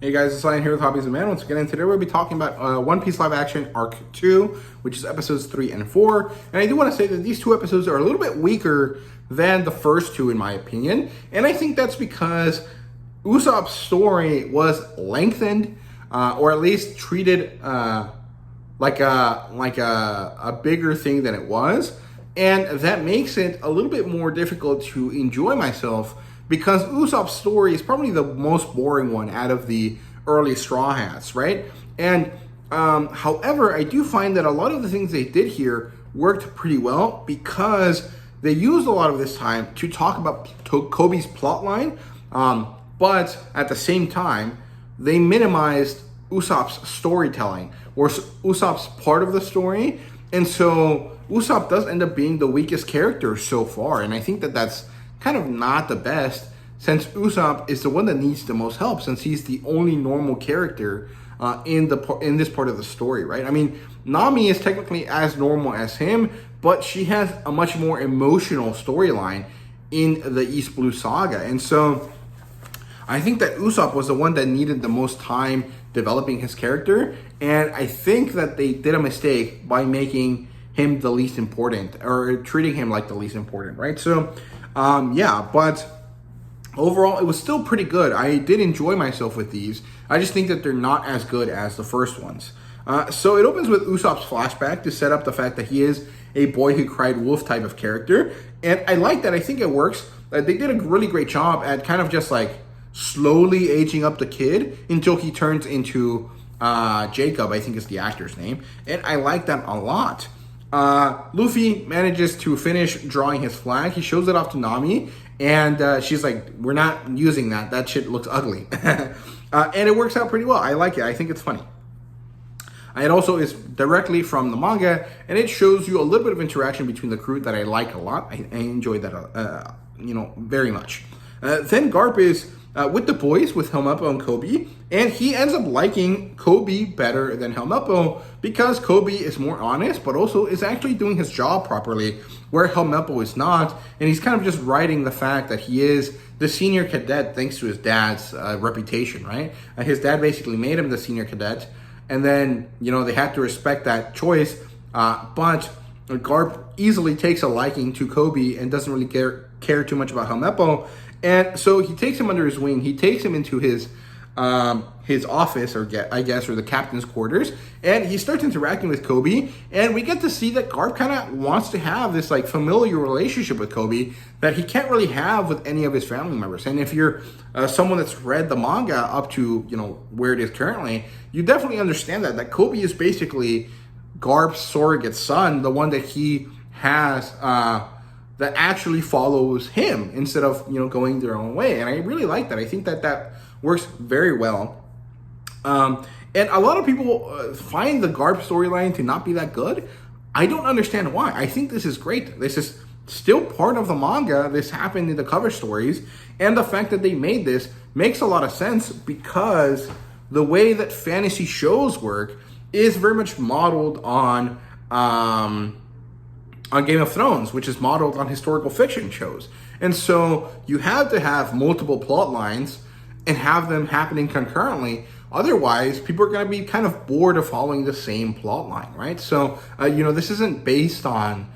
Hey guys, it's Ryan here with HobbiesofaMan once again, and today we'll be talking about One Piece live action arc 2, which is episodes 3 and 4. And I do want to say that these two episodes are a little bit weaker than the first two in my opinion, and I think that's because Usopp's story was lengthened, or at least treated like a bigger thing than it was, and that makes it a little bit more difficult to enjoy myself, because Usopp's story is probably the most boring one out of the early Straw Hats, right? And however, I do find that a lot of the things they did here worked pretty well, because they used a lot of this time to talk about Kobe's plotline, but at the same time, they minimized Usopp's storytelling, or Usopp's part of the story, and so Usopp does end up being the weakest character so far, and I think that that's kind of not the best, since Usopp is the one that needs the most help, since he's the only normal character in this part of the story, right? I mean, Nami is technically as normal as him, but she has a much more emotional storyline in the East Blue Saga, and so I think that Usopp was the one that needed the most time developing his character, and I think that they did a mistake by making him the least important, or treating him like the least important, right? So yeah, but overall, it was still pretty good. I did enjoy myself with these. I just think that they're not as good as the first ones. So it opens with Usopp's flashback to set up the fact that he is a boy who cried wolf type of character. And I like that. I think it works. They did a really great job at kind of just like slowly aging up the kid until he turns into Jacob, I think is the actor's name. And I like that a lot. Luffy manages to finish drawing his flag. He shows it off to Nami, and she's like, we're not using that. That shit looks ugly. And it works out pretty well. I like it. I think it's funny. It also is directly from the manga, and it shows you a little bit of interaction between the crew that I like a lot. I enjoyed that, very much. Then Garp is with the boys, with Helmeppo and Kobe, and he ends up liking Kobe better than Helmeppo because Kobe is more honest, but also is actually doing his job properly, where Helmeppo is not, and he's kind of just riding the fact that he is the senior cadet thanks to his dad's reputation, right? His dad basically made him the senior cadet, and then, they had to respect that choice, but Garp easily takes a liking to Kobe and doesn't really care too much about Helmeppo. And so he takes him under his wing. He takes him into his office, or the captain's quarters, and he starts interacting with Kobe. And we get to see that Garp kind of wants to have this like familiar relationship with Kobe that he can't really have with any of his family members. And if you're someone that's read the manga up to where it is currently, you definitely understand that Kobe is basically Garp's surrogate son, the one that he has that actually follows him instead of going their own way. And I really like that. I think that works very well. And a lot of people find the Garp storyline to not be that good. I don't understand why. I think this is great. This is still part of the manga. This happened in the cover stories, and the fact that they made this makes a lot of sense, because the way that fantasy shows work is very much modeled on Game of Thrones, which is modeled on historical fiction shows. And so you have to have multiple plot lines and have them happening concurrently. Otherwise, people are going to be kind of bored of following the same plot line, right? So, this isn't based on,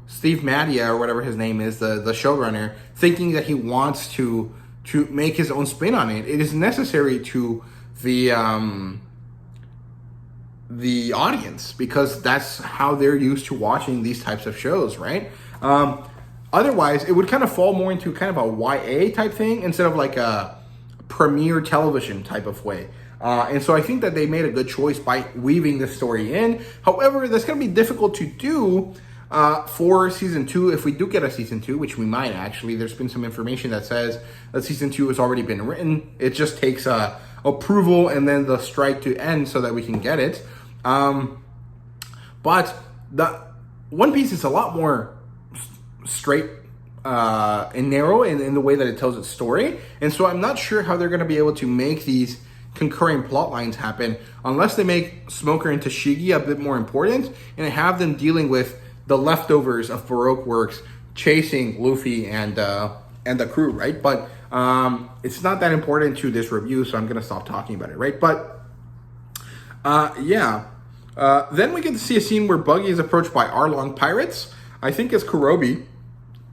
Steve Mattia, or whatever his name is, the showrunner, thinking that he wants to make his own spin on it. It is necessary to the audience, because that's how they're used to watching these types of shows, right? Otherwise, it would kind of fall more into kind of a YA type thing instead of like a premiere television type of way. And so I think that they made a good choice by weaving this story in. However, that's going to be difficult to do for season 2, if we do get a season 2, which we might actually. There's been some information that says that season 2 has already been written. It just takes approval and then the strike to end so that we can get it. But the One Piece is a lot more straight and narrow in the way that it tells its story, and so I'm not sure how they're going to be able to make these concurring plot lines happen unless they make Smoker and Tashigi a bit more important and have them dealing with the leftovers of Baroque works chasing Luffy and the crew, right? But it's not that important to this review, so I'm going to stop talking about it, right? But yeah. Then we get to see a scene where Buggy is approached by Arlong pirates. I think it's Kurobi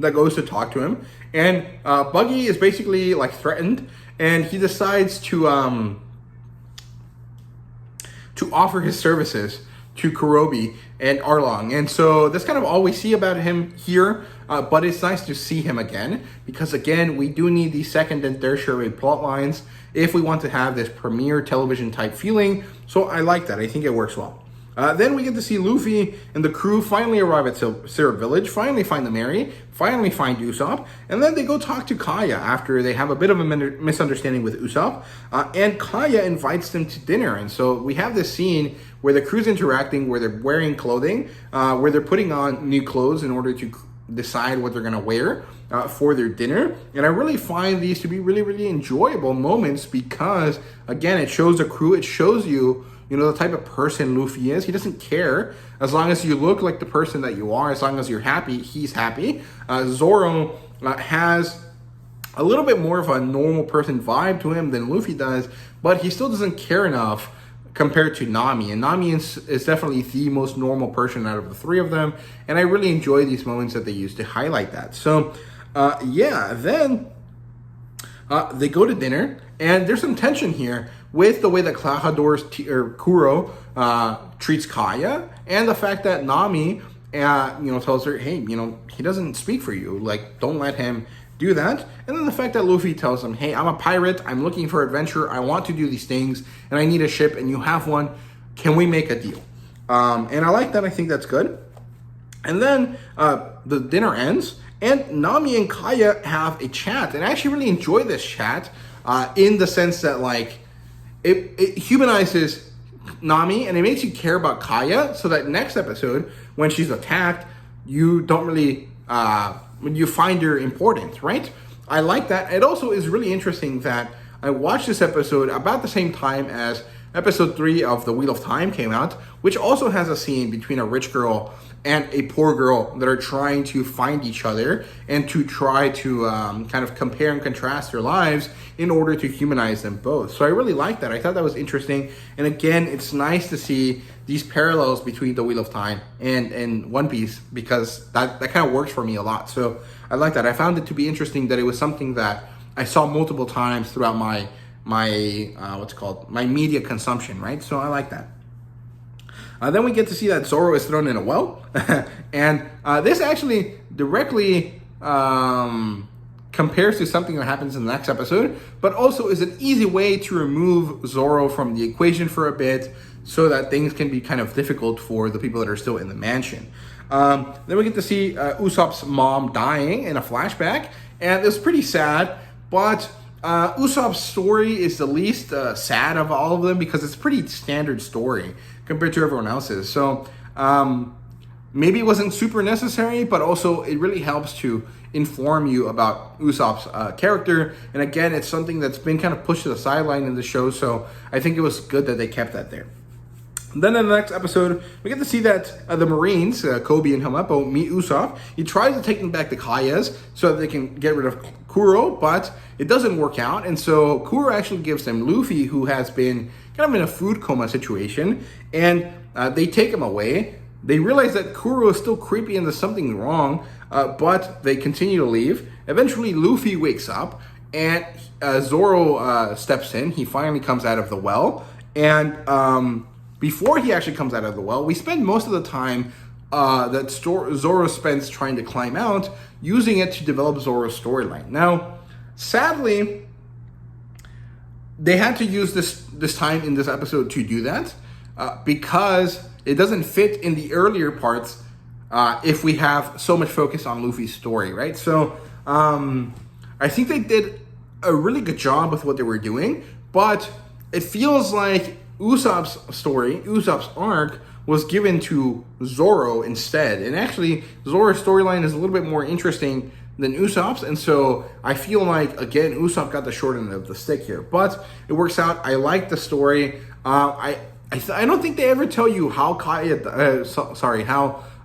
that goes to talk to him. And Buggy is basically like threatened, and he decides to offer his services to Kurobi and Arlong. And so that's kind of all we see about him here, but it's nice to see him again, because again, we do need these second and tertiary plot lines if we want to have this premiere television type feeling. So I like that. I think it works well. Then we get to see Luffy and the crew finally arrive at Syrup Village, finally find the Mary, finally find Usopp, and then they go talk to Kaya after they have a bit of a misunderstanding with Usopp, and Kaya invites them to dinner. And so we have this scene where the crew's interacting, where they're wearing clothing, where they're putting on new clothes in order to decide what they're going to wear for their dinner. And I really find these to be really, really enjoyable moments because, again, it shows the crew, it shows you, you know, the type of person Luffy is. He doesn't care. As long as you look like the person that you are, as long as you're happy, he's happy. Zoro has a little bit more of a normal person vibe to him than Luffy does, but he still doesn't care enough compared to Nami. And Nami is definitely the most normal person out of the three of them. And I really enjoy these moments that they use to highlight that. So, yeah, then they go to dinner, and there's some tension here with the way that Kuro treats Kaya, and the fact that Nami, tells her, hey, he doesn't speak for you. Like, don't let him do that. And then the fact that Luffy tells him, hey, I'm a pirate. I'm looking for adventure. I want to do these things, and I need a ship, and you have one. Can we make a deal? And I like that. I think that's good. And then the dinner ends, and Nami and Kaya have a chat. And I actually really enjoy this chat in the sense that, like, it humanizes Nami, and it makes you care about Kaya, so that next episode, when she's attacked, you don't really, you find her important, right? I like that. It also is really interesting that I watched this episode about the same time as episode 3 of The Wheel of Time came out, which also has a scene between a rich girl and a poor girl that are trying to find each other and to try to kind of compare and contrast their lives in order to humanize them both. So I really like that. I thought that was interesting. And again, it's nice to see these parallels between The Wheel of Time and One Piece, because that kind of works for me a lot. So I like that. I found it to be interesting that it was something that I saw multiple times throughout my media consumption, right? So I like that. Then we get to see that Zoro is thrown in a well. And this actually directly compares to something that happens in the next episode, but also is an easy way to remove Zoro from the equation for a bit so that things can be kind of difficult for the people that are still in the mansion. Then we get to see Usopp's mom dying in a flashback, and it's pretty sad, but Usopp's story is the least sad of all of them because it's a pretty standard story compared to everyone else's. So maybe it wasn't super necessary, but also it really helps to inform you about Usopp's character. And again, it's something that's been kind of pushed to the sideline in the show, so I think it was good that they kept that there. Then in the next episode, we get to see that the Marines, Kobe and Helmeppo, meet Usopp. He tries to take them back to Kaya's so that they can get rid of Kuro, but it doesn't work out. And so Kuro actually gives them Luffy, who has been kind of in a food coma situation, and they take him away. They realize that Kuro is still creepy and there's something wrong, but they continue to leave. Eventually, Luffy wakes up, and Zoro steps in. He finally comes out of the well, and before he actually comes out of the well, we spend most of the time that Zoro spends trying to climb out, using it to develop Zoro's storyline. Now, sadly, they had to use this time in this episode to do that because it doesn't fit in the earlier parts if we have so much focus on Luffy's story, right? So I think they did a really good job with what they were doing, but it feels like Usopp's story, Usopp's arc, was given to Zoro instead. And actually, Zoro's storyline is a little bit more interesting than Usopp's. And so I feel like, again, Usopp got the short end of the stick here. But it works out. I like the story. I don't think they ever tell you how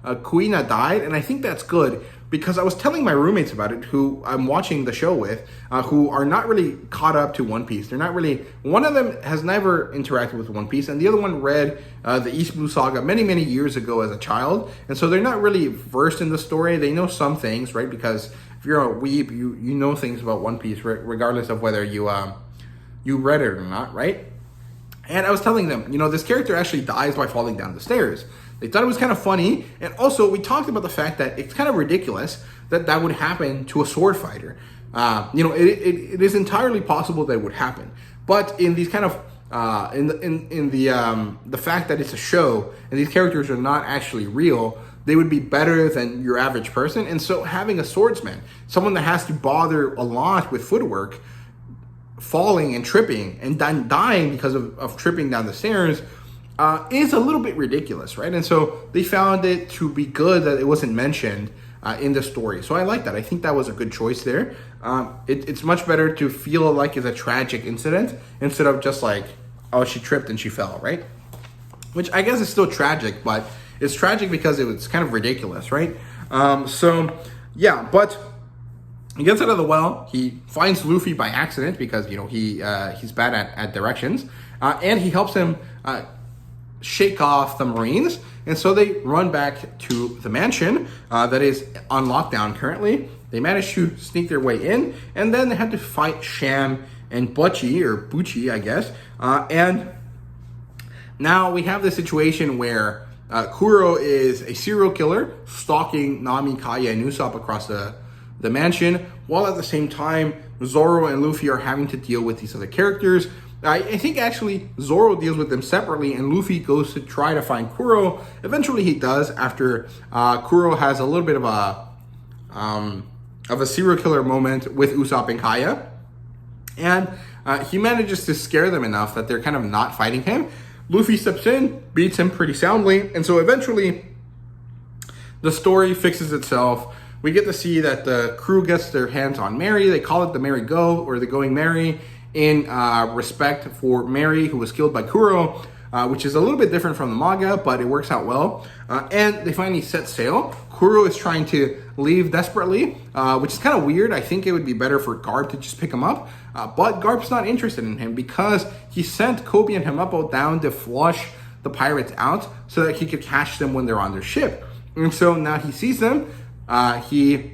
Kuina died. And I think that's good. because I was telling my roommates about it, who I'm watching the show with, who are not really caught up to One Piece. They're not really, one of them has never interacted with One Piece, and the other one read the East Blue Saga many, many years ago as a child, and so they're not really versed in the story. They know some things, right? Because if you're a weeb, you know things about One Piece, regardless of whether you read it or not, right? And I was telling them, this character actually dies by falling down the stairs. They thought it was kind of funny, and also we talked about the fact that it's kind of ridiculous that would happen to a sword fighter. It is entirely possible that it would happen, but in these kind of in the fact that it's a show and these characters are not actually real, they would be better than your average person. And so having a swordsman, someone that has to bother a lot with footwork, falling and tripping and then dying because of tripping down the stairs, is a little bit ridiculous, right? And so they found it to be good that it wasn't mentioned in the story. So I like that. I think that was a good choice there. It's much better to feel like it's a tragic incident instead of just like, oh, she tripped and she fell, right? Which I guess is still tragic, but it's tragic because it was kind of ridiculous, right? But he gets out of the well. He finds Luffy by accident because he's bad at directions, and he helps him shake off the Marines. And so they run back to the mansion that is on lockdown currently. They manage to sneak their way in, and then they had to fight Sham and Bucci, I guess. And now we have the situation where Kuro is a serial killer stalking Nami, Kaya, and Usopp across the mansion, while at the same time Zoro and Luffy are having to deal with these other characters. I think actually Zoro deals with them separately, and Luffy goes to try to find Kuro. Eventually he does, after Kuro has a little bit of a serial killer moment with Usopp and Kaya, and he manages to scare them enough that they're kind of not fighting him. Luffy steps in, beats him pretty soundly, and so eventually the story fixes itself. We get to see that the crew gets their hands on Mary. They call it the Mary Go, or the Going Mary, in respect for Mary, who was killed by Kuro, which is a little bit different from the manga, but it works out well. And they finally set sail. Kuro is trying to leave desperately, which is kind of weird. I think it would be better for Garp to just pick him up. But Garp's not interested in him because he sent Kobe and Himapo down to flush the pirates out so that he could catch them when they're on their ship. And so now he sees them. He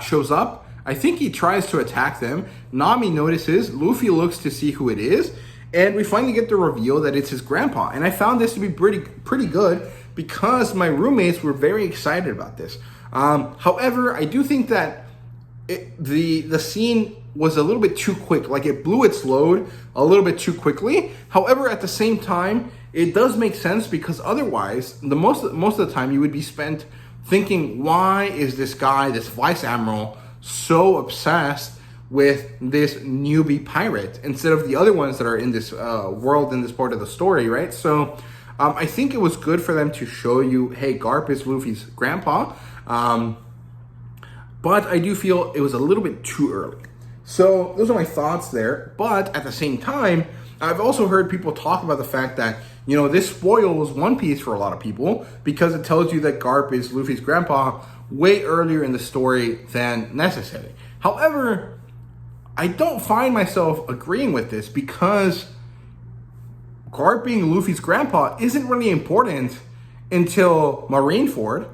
shows up. I think he tries to attack them. Nami notices. Luffy looks to see who it is. And we finally get the reveal that it's his grandpa. And I found this to be pretty good because my roommates were very excited about this. However, I do think that the scene was a little bit too quick. Like, it blew its load a little bit too quickly. However, at the same time, it does make sense because otherwise, most of the time you would be spent thinking, why is this guy, this vice admiral, so obsessed with this newbie pirate instead of the other ones that are in this world, in this part of the story, right? So I think it was good for them to show you, hey, Garp is Luffy's grandpa. But I do feel it was a little bit too early. So those are my thoughts there. But at the same time, I've also heard people talk about the fact that, this spoils One Piece for a lot of people because it tells you that Garp is Luffy's grandpa way earlier in the story than necessary. However, I don't find myself agreeing with this because Garp being Luffy's grandpa isn't really important until Marineford.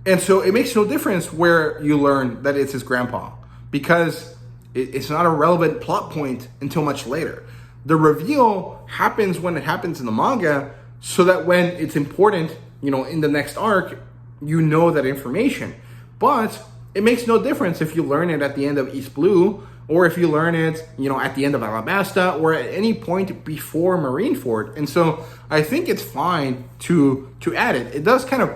And so it makes no difference where you learn that it's his grandpa because it's not a relevant plot point until much later. The reveal happens when it happens in the manga so that when it's important, in the next arc, that information. But it makes no difference if you learn it at the end of East Blue or if you learn it, at the end of Alabasta or at any point before Marineford. And so I think it's fine to add it. It does kind of,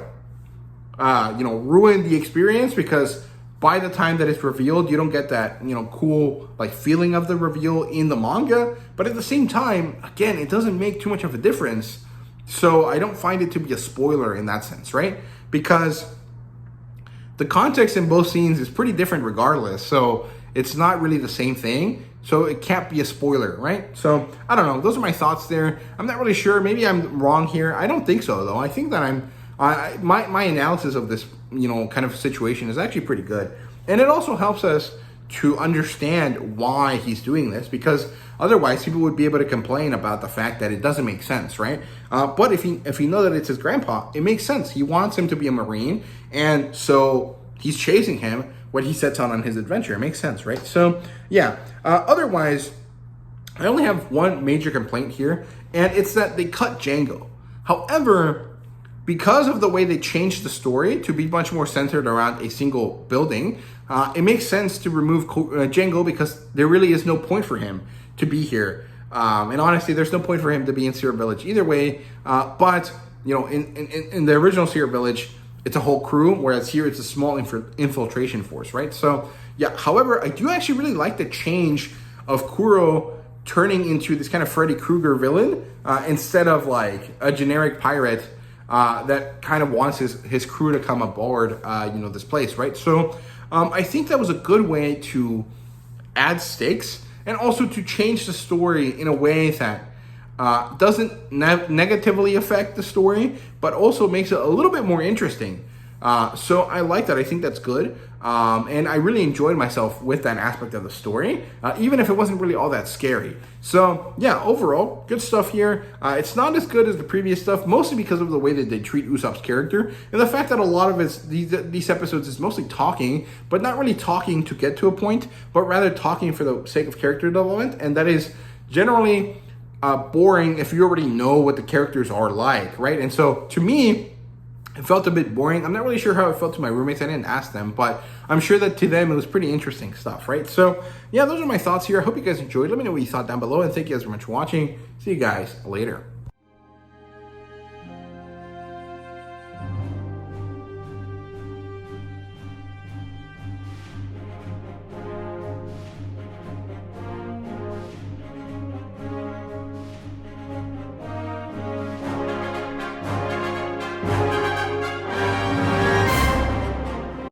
ruin the experience because by the time that it's revealed, you don't get that, cool feeling of the reveal in the manga. But at the same time, again, it doesn't make too much of a difference. So I don't find it to be a spoiler in that sense, right? Because the context in both scenes is pretty different regardless. So it's not really the same thing. So it can't be a spoiler, right? So I don't know. Those are my thoughts there. I'm not really sure. Maybe I'm wrong here. I don't think so, though. I think that my analysis of this kind of situation is actually pretty good. And it also helps us to understand why he's doing this, because otherwise people would be able to complain about the fact that it doesn't make sense, right? But if you know that it's his grandpa, it makes sense. He wants him to be a Marine, and so he's chasing him when he sets out on his adventure. It makes sense, right? So yeah, otherwise, I only have one major complaint here, and it's that they cut Django. However, because of the way they changed the story to be much more centered around a single building, it makes sense to remove Django, because there really is no point for him to be here. And honestly, there's no point for him to be in Sierra Village either way. But, in the original Sierra Village, it's a whole crew, whereas here it's a small infiltration force, right? So, yeah, however, I do actually really like the change of Kuro turning into this kind of Freddy Krueger villain instead of like a generic pirate that kind of wants his crew to come aboard, this place, right? So I think that was a good way to add stakes and also to change the story in a way that doesn't negatively affect the story, but also makes it a little bit more interesting. So I like that. I think that's good. And I really enjoyed myself with that aspect of the story, even if it wasn't really all that scary. So yeah, overall, good stuff here. It's not as good as the previous stuff, mostly because of the way that they treat Usopp's character, and the fact that a lot of these episodes is mostly talking, but not really talking to get to a point, but rather talking for the sake of character development, and that is generally boring if you already know what the characters are like, right? And so to me, it felt a bit boring. I'm not really sure how it felt to my roommates. I didn't ask them, but I'm sure that to them it was pretty interesting stuff, right? So yeah, those are my thoughts here. I hope you guys enjoyed. Let me know what you thought down below, and thank you guys very much for watching. See you guys later.